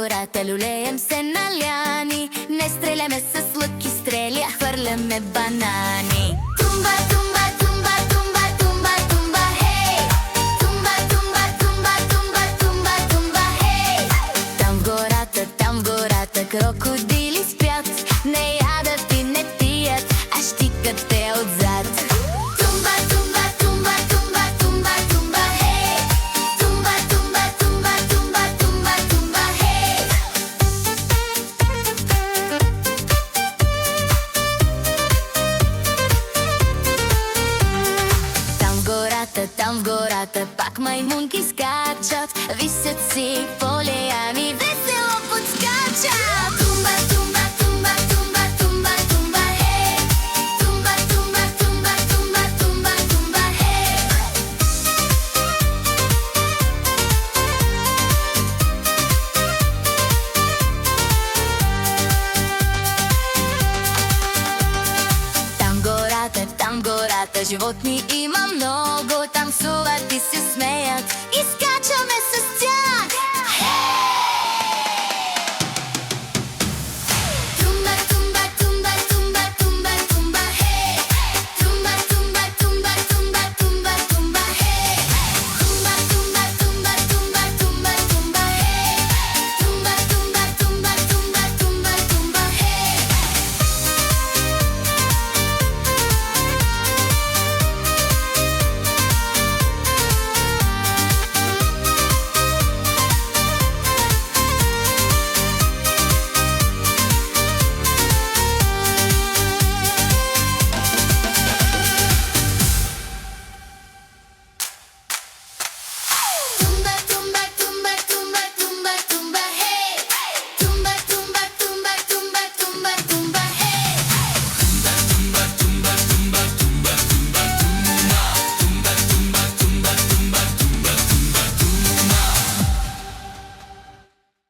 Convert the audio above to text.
гората, люлеем се на ляни, не стреляме с лък и стрели, а хвърляме банани. Тумба, тумба, тумба, тумба, тумба, тумба, хей! Тумба, тумба, тумба, тумба, тумба, тумба, хей! Там в гората крокодили спят, не ядат и не пият, а щикат те отзад. Тумба, тумба, тумба, тумба, тумба, тумба, хей! Тумба, тумба, тумба, тумба, тумба, тумба, хей! Там в гората пак маймунки скачат, висят си по леяни, весело подскачат. Тумба, тумба, тумба, тумба, тумба, тумба, хей! Тумба, тумба, тумба, тумба, тумба, тумба, хей! Там в гората животни